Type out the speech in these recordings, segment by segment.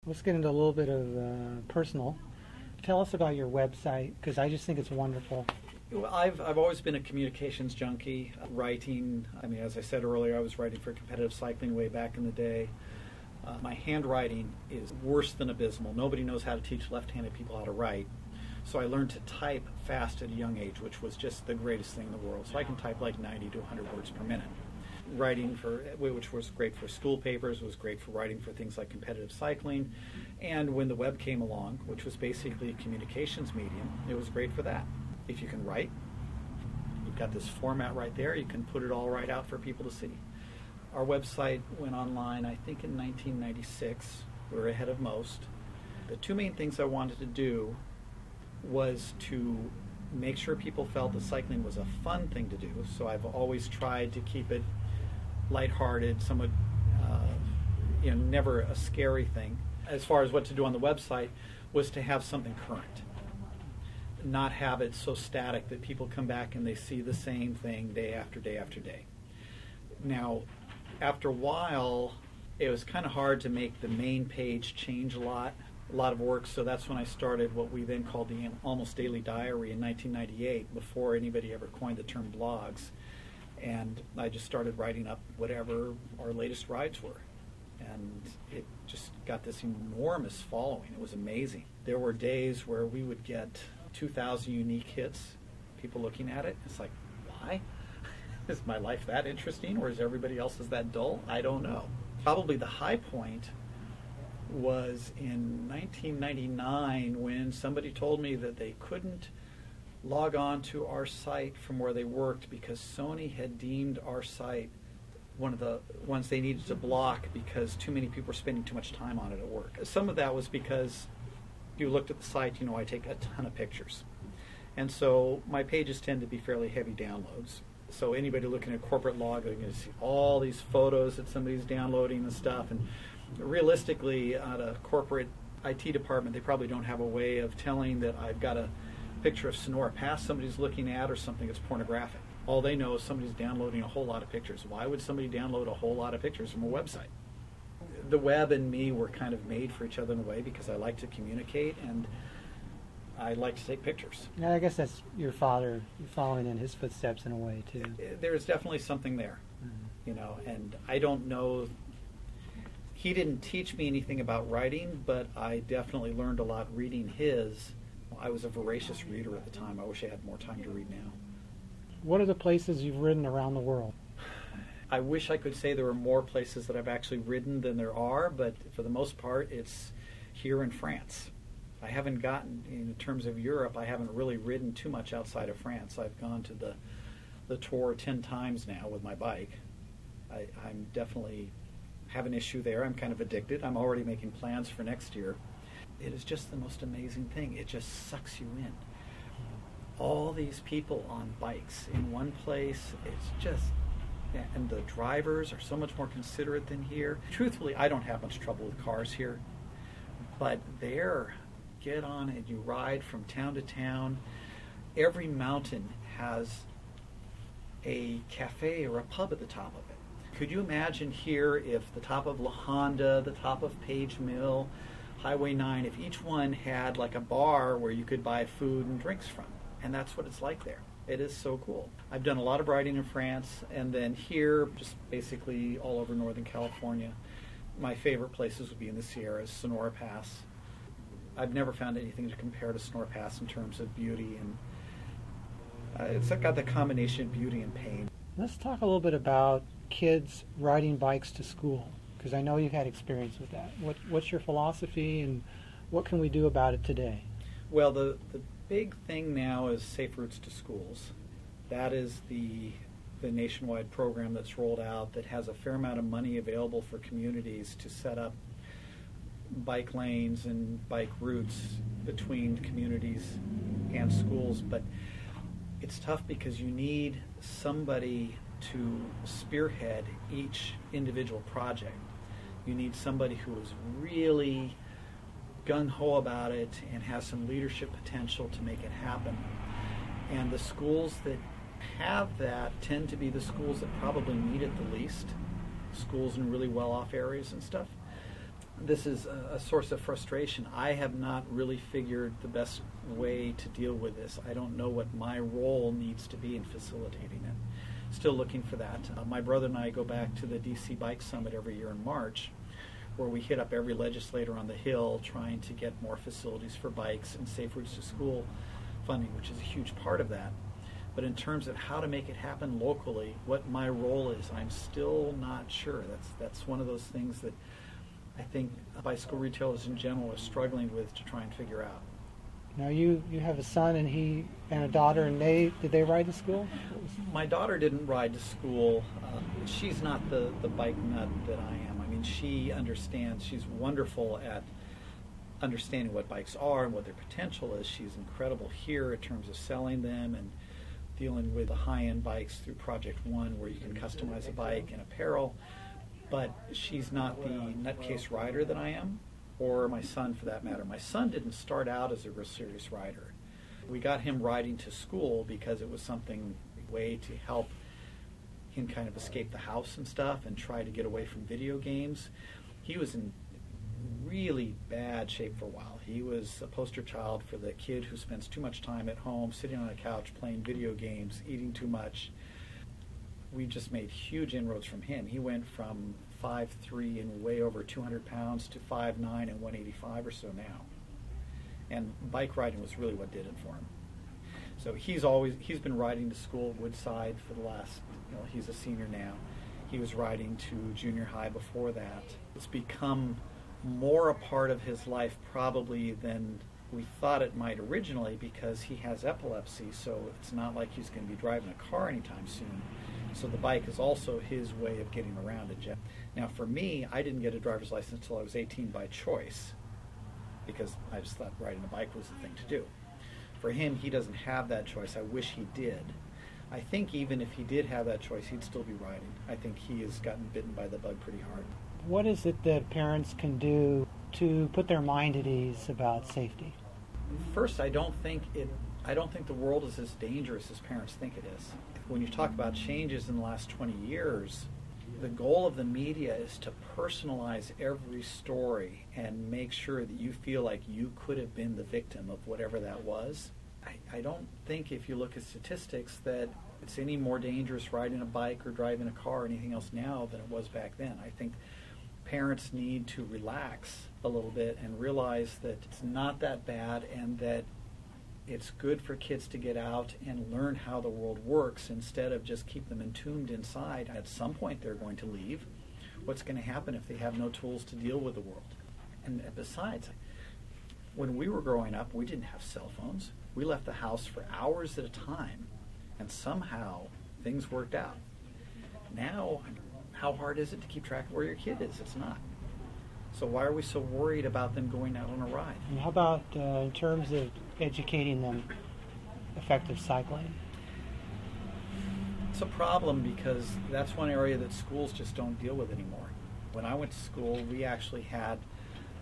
Let's get into a little bit of personal. Tell us about your website, because I just think it's wonderful. Well, I've always been a communications junkie, writing. I mean, as I said earlier, I was writing for competitive cycling way back in the day. My handwriting is worse than abysmal. Nobody knows how to teach left-handed people how to write. So I learned to type fast at a young age, which was just the greatest thing in the world. So I can type like 90 to 100 words per minute. Writing which was great for school papers, was great for writing for things like competitive cycling. And when the web came along, which was basically a communications medium, it was great for that. If you can write, you've got this format right there, you can put it all right out for people to see. Our website went online, I think, in 1996. We're ahead of most. The two main things I wanted to do was to make sure people felt that cycling was a fun thing to do. So I've always tried to keep it lighthearted, somewhat, never a scary thing. As far as what to do on the website was to have something current, not have it so static that people come back and they see the same thing day after day after day. Now, after a while, it was kind of hard to make the main page change a lot of work, so that's when I started what we then called the Almost Daily Diary in 1998, before anybody ever coined the term blogs. And I just started writing up whatever our latest rides were. And it just got this enormous following. It was amazing. There were days where we would get 2,000 unique hits, people looking at it. It's like, why? Is my life that interesting, or is everybody else's that dull? I don't know. Probably the high point was in 1999 when somebody told me that they couldn't log on to our site from where they worked because Sony had deemed our site one of the ones they needed to block because too many people were spending too much time on it at work. Some of that was because you looked at the site, I take a ton of pictures. And so my pages tend to be fairly heavy downloads. So anybody looking at corporate log, they're going to see all these photos that somebody's downloading and stuff. And realistically, at a corporate IT department, they probably don't have a way of telling that I've got a picture of Sonora Pass somebody's looking at or something that's pornographic. All they know is somebody's downloading a whole lot of pictures. Why would somebody download a whole lot of pictures from a website? The web and me were kind of made for each other in a way because I like to communicate and I like to take pictures. Yeah, I guess that's your father, you're following in his footsteps in a way too. There's definitely something there, and I don't know. He didn't teach me anything about writing, but I definitely learned a lot reading his. I was a voracious reader at the time. I wish I had more time to read now. What are the places you've ridden around the world? I wish I could say there were more places that I've actually ridden than there are, but for the most part, it's here in France. I haven't gotten, in terms of Europe, I haven't really ridden too much outside of France. I've gone to the tour 10 times now with my bike. I'm definitely have an issue there. I'm kind of addicted. I'm already making plans for next year. It is just the most amazing thing. It just sucks you in. All these people on bikes in one place, it's just, and the drivers are so much more considerate than here. Truthfully, I don't have much trouble with cars here, but there, get on and you ride from town to town. Every mountain has a cafe or a pub at the top of it. Could you imagine here if the top of La Honda, the top of Page Mill, Highway 9, if each one had like a bar where you could buy food and drinks from? And that's what it's like there. It is so cool. I've done a lot of riding in France, and then here, just basically all over Northern California. My favorite places would be in the Sierras, Sonora Pass. I've never found anything to compare to Sonora Pass in terms of beauty, and it's got the combination of beauty and pain. Let's talk a little bit about kids riding bikes to school, because I know you've had experience with that. What's your philosophy, and what can we do about it today? Well, the big thing now is Safe Routes to Schools. That is the nationwide program that's rolled out that has a fair amount of money available for communities to set up bike lanes and bike routes between communities and schools. But it's tough because you need somebody to spearhead each individual project. You need somebody who is really gung-ho about it and has some leadership potential to make it happen. And the schools that have that tend to be the schools that probably need it the least, schools in really well-off areas and stuff. this is a source of frustration. I have not really figured the best way to deal with this. I don't know what my role needs to be in facilitating it. Still looking for that. My brother and I go back to the DC Bike Summit every year in March, where we hit up every legislator on the Hill trying to get more facilities for bikes and safe routes to school funding, which is a huge part of that. But in terms of how to make it happen locally, what my role is, I'm still not sure. That's one of those things that I think bicycle retailers in general are struggling with to try and figure out. Now you have a son and a daughter, and did they ride to school? My daughter didn't ride to school. She's not the bike nut that I am. I mean, she understands. She's wonderful at understanding what bikes are and what their potential is. She's incredible here in terms of selling them and dealing with the high-end bikes through Project One, where you can customize a bike and apparel. But she's not the nutcase rider that I am, or my son for that matter. My son didn't start out as a real serious rider. We got him riding to school because it was something, a way to help him kind of escape the house and stuff and try to get away from video games. He was in really bad shape for a while. He was a poster child for the kid who spends too much time at home, sitting on a couch, playing video games, eating too much. We just made huge inroads from him. He went from 5'3" and way over 200 pounds to 5'9" and 185 or so now. And bike riding was really what did it for him. So he's been riding to school at Woodside for the last, he's a senior now. He was riding to junior high before that. It's become more a part of his life probably than we thought it might originally, because he has epilepsy, so it's not like he's going to be driving a car anytime soon. So the bike is also his way of getting around it. Now for me, I didn't get a driver's license until I was 18 by choice, because I just thought riding a bike was the thing to do. For him, he doesn't have that choice. I wish he did. I think even if he did have that choice, he'd still be riding. I think he has gotten bitten by the bug pretty hard. What is it that parents can do to put their mind at ease about safety? First, I don't think the world is as dangerous as parents think it is. When you talk about changes in the last 20 years, the goal of the media is to personalize every story and make sure that you feel like you could have been the victim of whatever that was. I don't think, if you look at statistics, that it's any more dangerous riding a bike or driving a car or anything else now than it was back then. I think parents need to relax a little bit and realize that it's not that bad, and that it's good for kids to get out and learn how the world works instead of just keep them entombed inside. At some point they're going to leave. What's going to happen if they have no tools to deal with the world? And besides, when we were growing up, we didn't have cell phones. We left the house for hours at a time, and somehow things worked out. Now, how hard is it to keep track of where your kid is? It's not. So why are we so worried about them going out on a ride? And how about in terms of educating them effective cycling? It's a problem, because that's one area that schools just don't deal with anymore. When I went to school, we actually had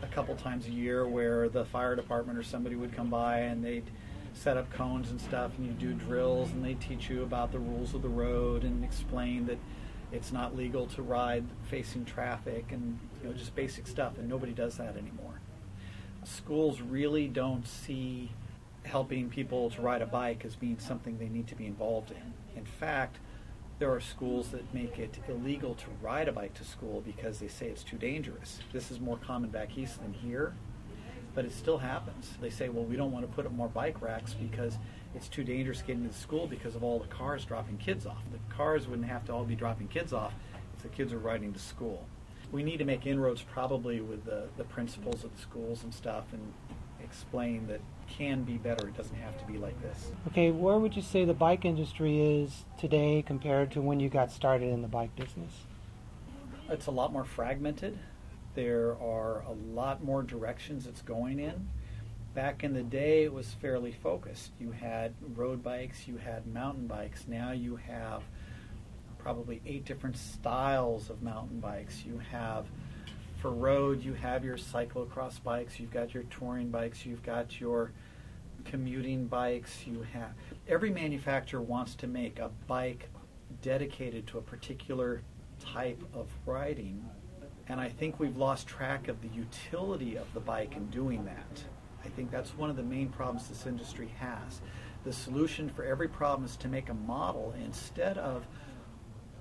a couple times a year where the fire department or somebody would come by and they'd set up cones and stuff, and you do drills, and they teach you about the rules of the road and explain that it's not legal to ride facing traffic, and just basic stuff, and nobody does that anymore. Schools really don't see helping people to ride a bike as being something they need to be involved in. In fact, there are schools that make it illegal to ride a bike to school because they say it's too dangerous. This is more common back east than here, but it still happens. They say, well, we don't want to put up more bike racks because it's too dangerous getting to school because of all the cars dropping kids off. The cars wouldn't have to all be dropping kids off if the kids are riding to school. We need to make inroads probably with the principals of the schools and stuff, and explain that can be better. It doesn't have to be like this. Okay, where would you say the bike industry is today compared to when you got started in the bike business? It's a lot more fragmented. There are a lot more directions it's going in. Back in the day, it was fairly focused. You had road bikes, you had mountain bikes. Now you have probably 8 different styles of mountain bikes. You have, for road, you have your cyclocross bikes, you've got your touring bikes, you've got your commuting bikes. You have, every manufacturer wants to make a bike dedicated to a particular type of riding And I think we've lost track of the utility of the bike in doing that. I think that's one of the main problems this industry has. The solution for every problem is to make a model instead of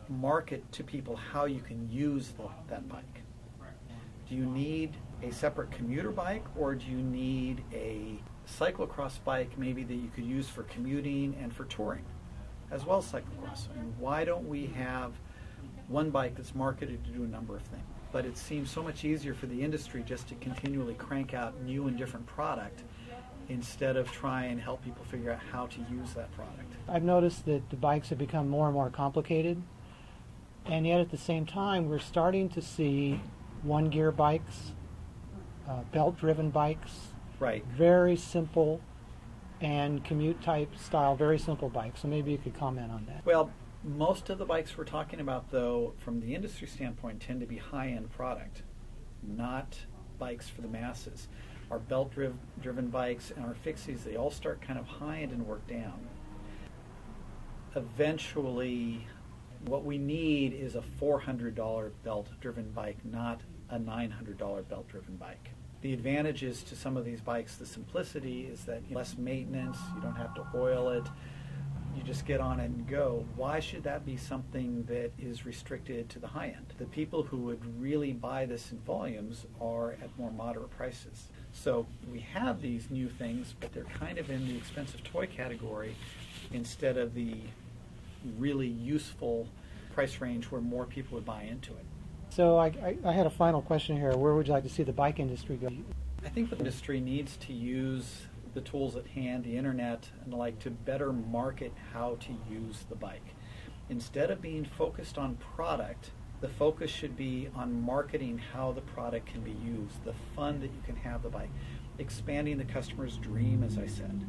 market to people how you can use that bike. Do you need a separate commuter bike, or do you need a cyclocross bike maybe that you could use for commuting and for touring as well as cyclocross? And why don't we have one bike that's marketed to do a number of things? But it seems so much easier for the industry just to continually crank out new and different product instead of try and help people figure out how to use that product. I've noticed that the bikes have become more and more complicated, and yet at the same time we're starting to see one-gear bikes, belt-driven bikes, Right. very simple and commute-type style, very simple bikes. So maybe you could comment on that. Well, most of the bikes we're talking about, though, from the industry standpoint, tend to be high-end product, not bikes for the masses. Our belt-driven bikes and our fixies, they all start kind of high-end and work down. Eventually, what we need is a $400 belt-driven bike, not a $900 belt-driven bike. The advantages to some of these bikes, the simplicity is that less maintenance, you don't have to oil it, you just get on it and go. Why should that be something that is restricted to the high end? The people who would really buy this in volumes are at more moderate prices. So we have these new things, but they're kind of in the expensive toy category instead of the really useful price range where more people would buy into it. So I had a final question here. Where would you like to see the bike industry go? I think the industry needs to use the tools at hand, the internet and the like, to better market how to use the bike. Instead of being focused on product, the focus should be on marketing how the product can be used, the fun that you can have the bike, expanding the customer's dream, as I said.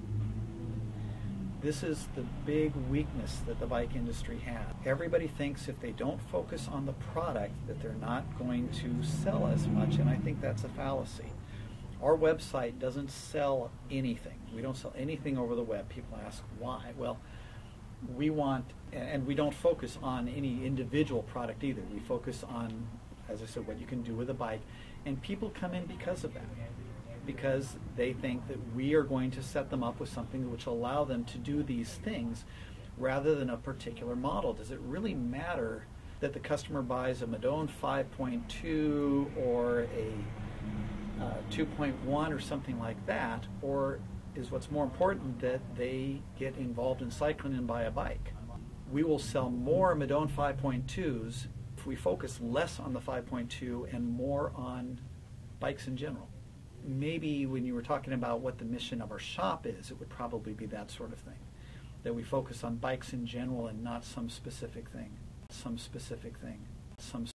This is the big weakness that the bike industry has. Everybody thinks if they don't focus on the product that they're not going to sell as much, and I think that's a fallacy. Our website doesn't sell anything. We don't sell anything over the web. People ask why. Well, we want, and we don't focus on any individual product either. We focus on, as I said, what you can do with a bike. And people come in because of that, because they think that we are going to set them up with something which will allow them to do these things rather than a particular model. Does it really matter that the customer buys a Madone 5.2 or a 2.1 or something like that, or is what's more important that they get involved in cycling and buy a bike? We will sell more Madone 5.2s if we focus less on the 5.2 and more on bikes in general. Maybe when you were talking about what the mission of our shop is, it would probably be that sort of thing, that we focus on bikes in general and not some specific thing.